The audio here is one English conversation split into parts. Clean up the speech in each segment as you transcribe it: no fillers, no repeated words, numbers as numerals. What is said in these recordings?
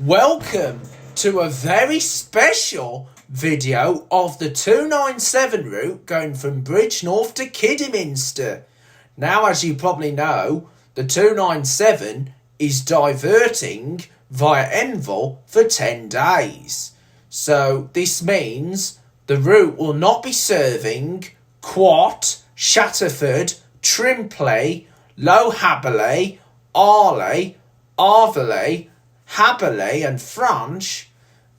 Welcome to a very special video of the 297 route going from Bridgnorth to Kidderminster. Now, as you probably know, the 297 is diverting via Enville for 10 days. So this means the route will not be serving Quat, Shatterford, Trimpley, Low Haberley, Arley, Arveley, Haberley and Franche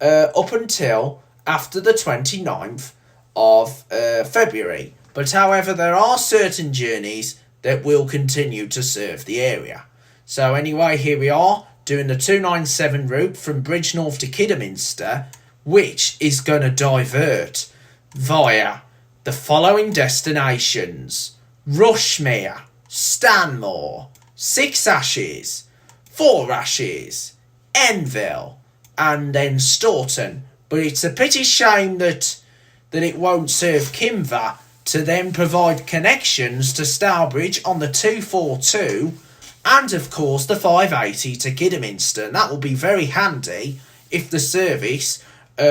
up until after the 29th of February. But however, there are certain journeys that will continue to serve the area. So anyway, here we are doing the 297 route from Bridgnorth to Kidderminster, which is going to divert via the following destinations: Rushmere, Stanmore, Six Ashes, Four Ashes, Enville, and then Staunton. But it's a pretty shame that it won't serve Kimver to then provide connections to Stourbridge on the 242 and of course the 580 to Kidderminster. And that will be very handy if the service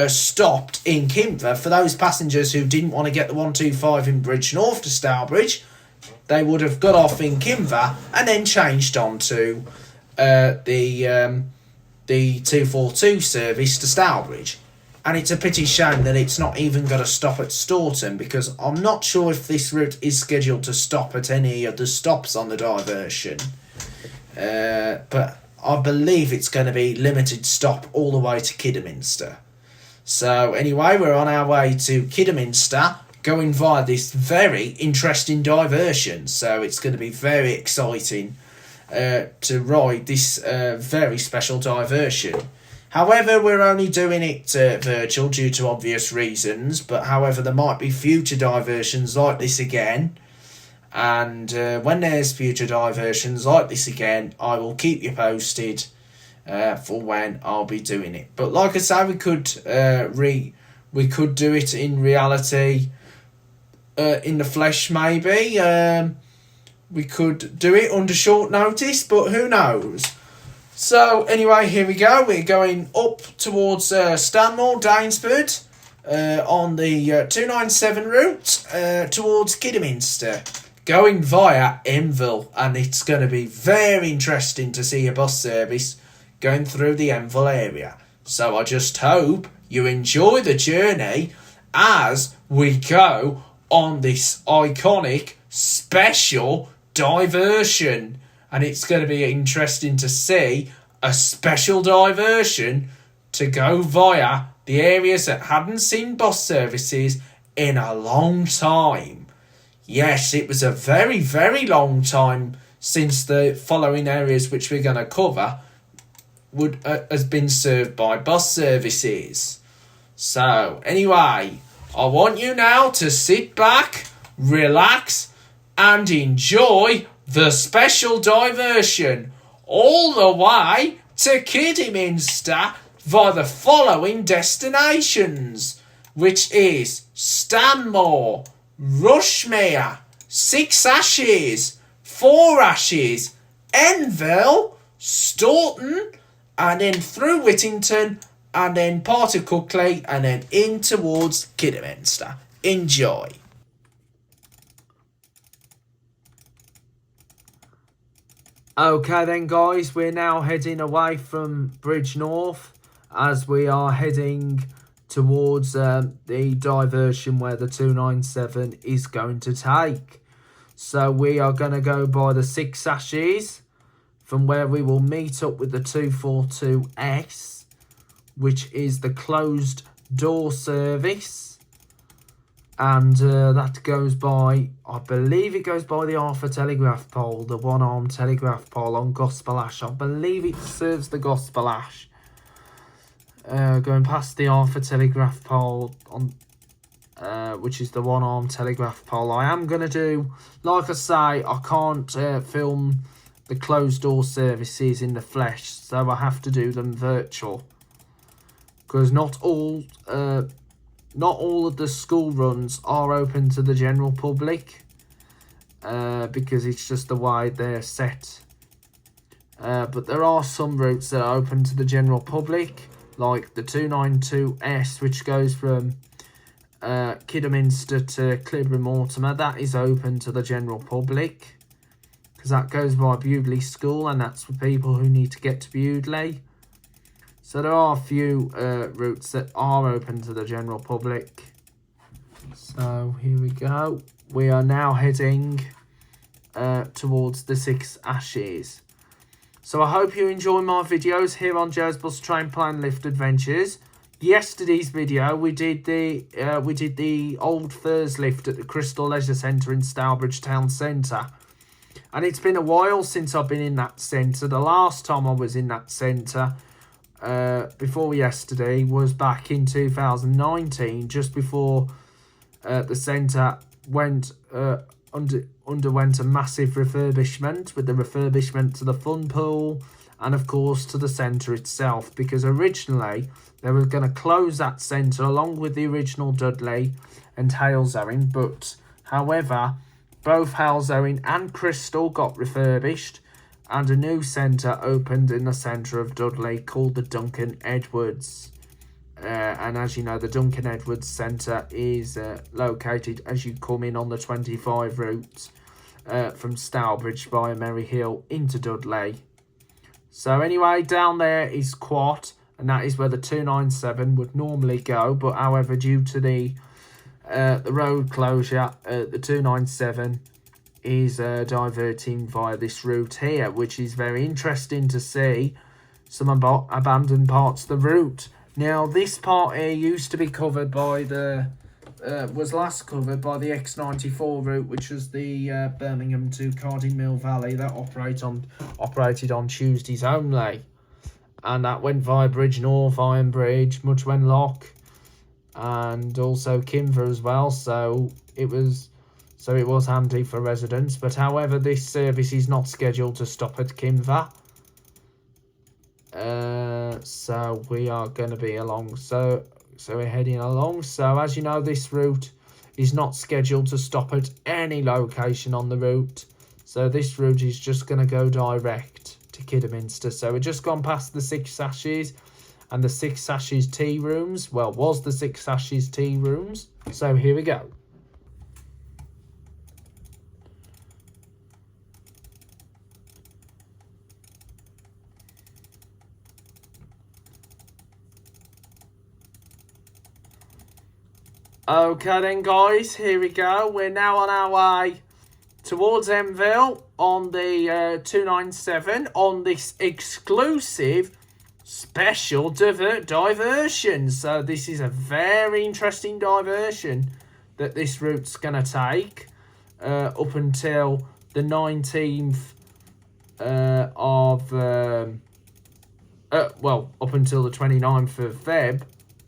stopped in Kimver. For those passengers who didn't want to get the 125 in Bridgnorth to Stourbridge, they would have got off in Kimver and then changed on to the 242 service to Stourbridge. And it's a pity shame that it's not even going to stop at Staunton, because I'm not sure if this route is scheduled to stop at any of the stops on the diversion. But I believe it's going to be limited stop all the way to Kidderminster. So anyway, we're on our way to Kidderminster, going via this very interesting diversion. So it's going to be very exciting to ride this very special diversion. However, we're only doing it virtual due to obvious reasons, but however, there might be future diversions like this again. And when there's future diversions like this again, I will keep you posted for when I'll be doing it. But like I say, we could do it in reality, in the flesh maybe. We could do it under short notice, but who knows? So anyway, here we go. We're going up towards Stanmore, Danesford, on the 297 route towards Kidderminster, going via Enville. And it's going to be very interesting to see a bus service going through the Enville area. So I just hope you enjoy the journey as we go on this iconic special diversion. And it's going to be interesting to see a special diversion to go via the areas that hadn't seen bus services in a long time. Yes, it was a very, very long time since the following areas which we're going to cover has been served by bus services. So anyway, I want you now to sit back, relax, and enjoy the special diversion all the way to Kidderminster via the following destinations, which is Stanmore, Rushmere, Six Ashes, Four Ashes, Enville, Staunton, and then through Whittington, and then part of Cookley, and then in towards Kidderminster. Enjoy. Okay then guys, we're now heading away from Bridgnorth as we are heading towards the diversion where the 297 is going to take. So we are going to go by the Six Ashes, from where we will meet up with the 242S, which is the closed door service. And that goes by, I believe it goes by the Arthur telegraph pole, the one-armed telegraph pole on Gospel Ash. I believe it serves the Gospel Ash. Going past the Arthur telegraph pole, on, which is the one-armed telegraph pole. I am going to do, like I say, I can't film the closed door services in the flesh, so I have to do them virtual. Because not all of the school runs are open to the general public, because it's just the way they're set But there are some routes that are open to the general public, like the 292S, which goes from Kidderminster to Clibber-Mortimer. That is open to the general public, because that goes by Bewdley School, and that's for people who need to get to Bewdley. So there are a few routes that are open to the general public. So here we go. We are now heading towards the Six Ashes. So I hope you enjoy my videos here on Joe's Bus Train Plan Lift Adventures. Yesterday's video we did the Old Furs lift at the Crystal Leisure Centre in Stourbridge Town Centre. And it's been a while since I've been in that centre. The last time I was in that centre before yesterday was back in 2019, just before the centre underwent a massive refurbishment, with the refurbishment to the fun pool and of course to the centre itself, because originally they were going to close that centre along with the original Dudley and Halesowen, but however both Halesowen and Crystal got refurbished and a new centre opened in the centre of Dudley called the Duncan Edwards. And as you know, the Duncan Edwards Centre is located as you come in on the 25 route from Stourbridge via Merry Hill into Dudley. So anyway, down there is Quat, and that is where the 297 would normally go. But however, due to the road closure, the 297 is diverting via this route here, which is very interesting to see some abandoned parts of the route. Now, this part here used to be covered by was last covered by the X94 route, which was the Birmingham to Cardiff Mill Valley that operated on Tuesdays only. And that went via Bridgnorth, Iron Bridge, Muchwen Lock, and also Kinver as well. So it was handy for residents. But however, this service is not scheduled to stop at Kinver. So we are going to be along. So we're heading along. So as you know, this route is not scheduled to stop at any location on the route. So this route is just going to go direct to Kidderminster. So we've just gone past the Six Ashes and the Six Ashes tea rooms. Well, was the Six Ashes tea rooms. So here we go. Okay then guys, here we go. We're now on our way towards Enville on the 297 on this exclusive special diversion. So this is a very interesting diversion that this route's going to take up until the 19th up until the 29th of Feb.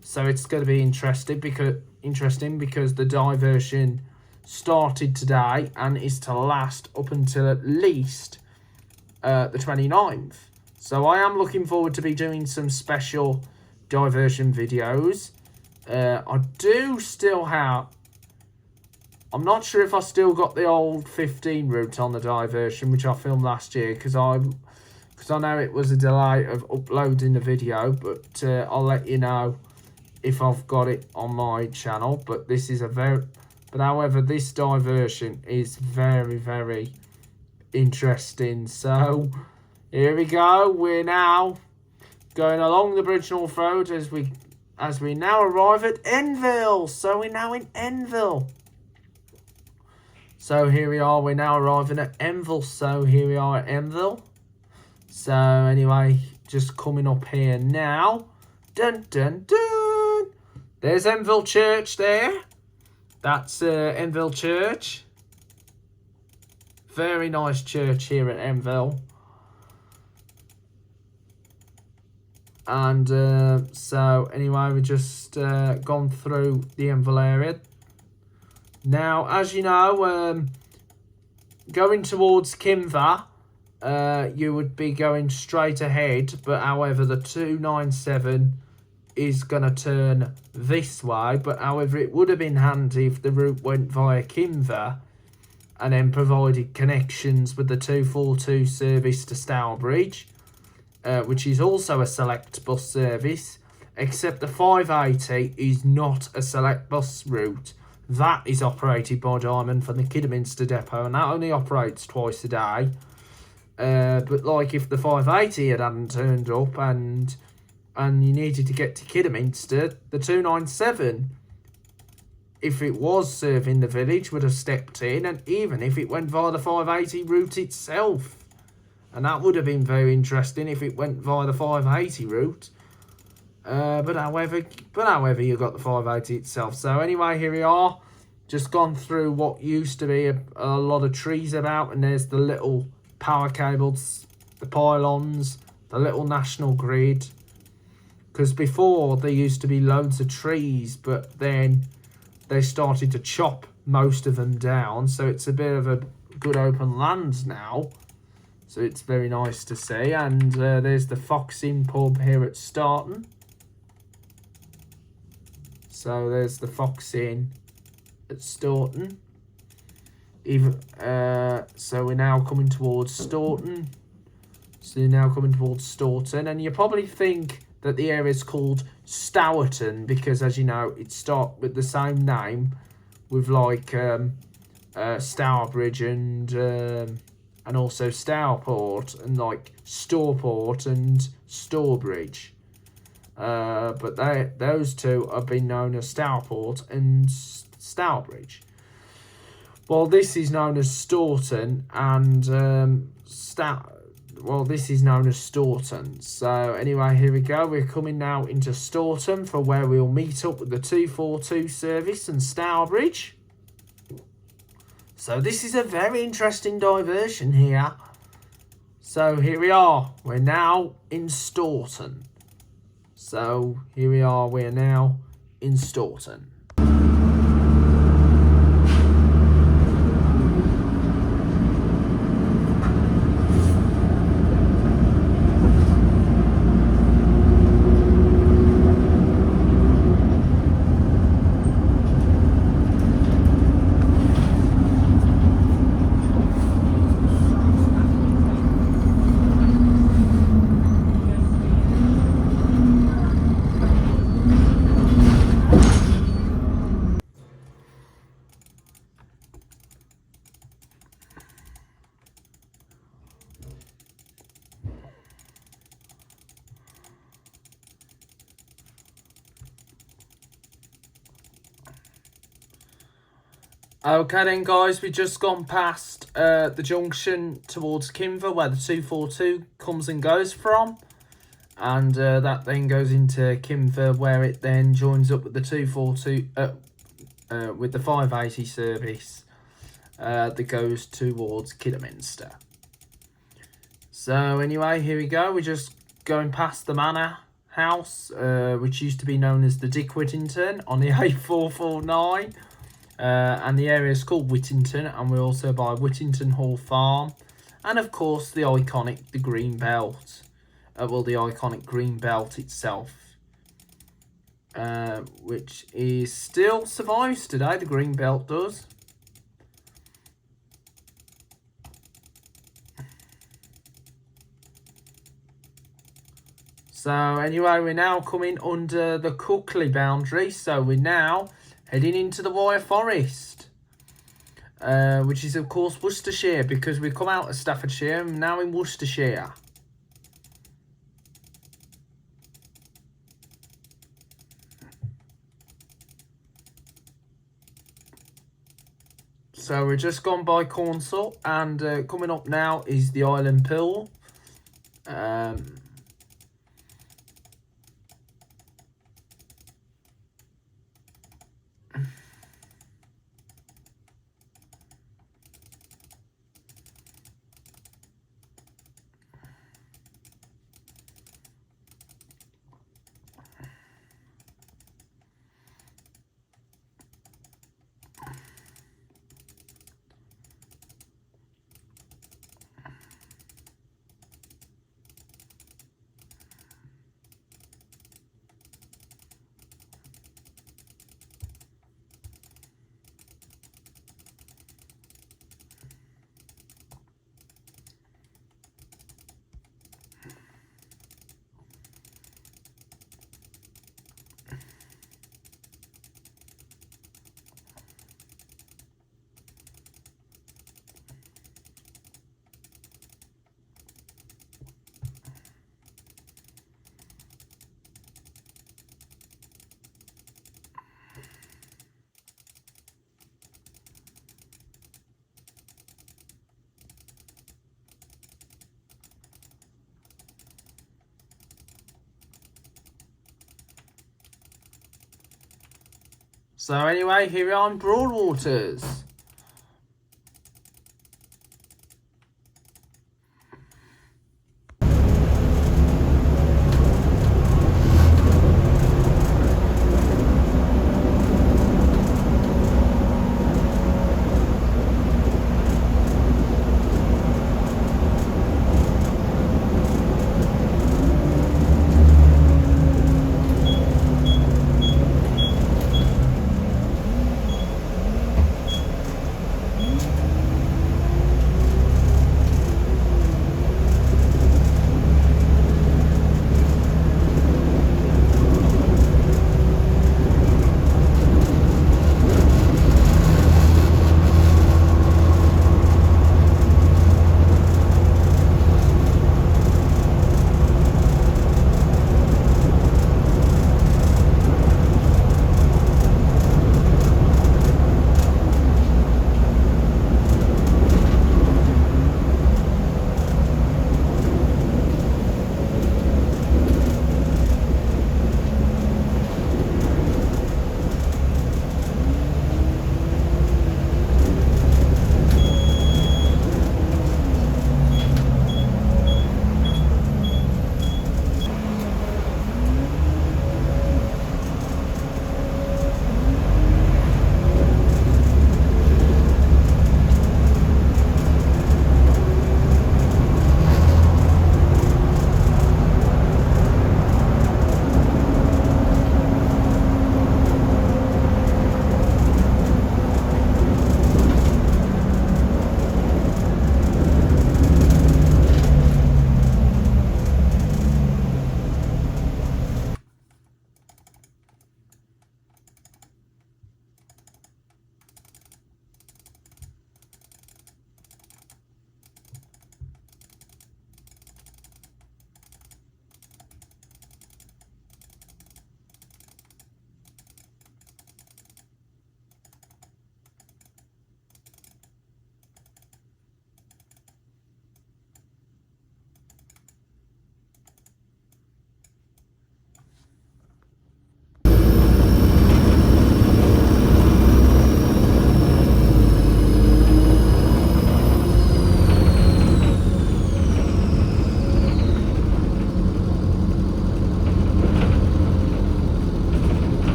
So it's going to be interesting because the diversion started today and is to last up until at least the 29th. So I am looking forward to be doing some special diversion videos. I do still have... I'm not sure if I still got the old 15 route on the diversion, which I filmed last year, because I know it was a delay of uploading the video, but I'll let you know if I've got it on my channel. But this is however, this diversion is very, very interesting. So here we go. We're now going along the Bridgnorth Road as we now arrive at Enville. So we're now in Enville. So here we are. We're now arriving at Enville. So here we are at Enville. So anyway, just coming up here now. Dun dun dun. There's Enville Church there. That's Enville Church. Very nice church here at Enville. And so anyway, we've just gone through the Enville area. Now, as you know, going towards Kinver, you would be going straight ahead. But however, the 297 is going to turn this way. But however, it would have been handy if the route went via Kinver and then provided connections with the 242 service to Stourbridge, which is also a select bus service, except the 580 is not a select bus route. That is operated by Diamond from the Kidderminster depot, and that only operates twice a day. But like if the 580 hadn't turned up and you needed to get to Kidderminster, the 297, if it was serving the village, would have stepped in, and even if it went via the 580 route itself. And that would have been very interesting if it went via the 580 route. But however, you got the 580 itself. So anyway, here we are. Just gone through what used to be a lot of trees about, and there's the little power cables, the pylons, the little national grid. Because before there used to be loads of trees, but then they started to chop most of them down, so it's a bit of a good open land now. So it's very nice to see. And there's the Fox Inn pub here at Staunton. So there's the Fox Inn at Staunton. So we're now coming towards Staunton. And you probably think that the area is called Stourton because, as you know, it starts with the same name with like Stourbridge and also Stourport and like Storport and Stourbridge. But those two have been known as Stourport and Stourbridge. Well, this is known as Staunton and this is known as Staunton. So anyway, here we go. We're coming now into Staunton for where we'll meet up with the 242 service and Stourbridge. So this is a very interesting diversion here. So here we are. We're now in Staunton. So here we are. We're now in Staunton. Okay then guys, we've just gone past the junction towards Enville where the 242 comes and goes from. And that then goes into Enville where it then joins up with the 242, with the 580 service that goes towards Kidderminster. So anyway, here we go. We're just going past the manor house, which used to be known as the Dick Whittington on the A449. And the area is called Whittington, and we're also by Whittington Hall Farm, and of course the iconic Green Belt. The iconic Green Belt itself, which is still survives today. The Green Belt does. So anyway, we're now coming under the Cookley boundary, so we're now heading into the Wyre Forest, which is of course Worcestershire, because we've come out of Staffordshire and now in Worcestershire. So we're just gone by Cornsall, and coming up now is the Island Pool. So anyway, here we are in Broadwaters.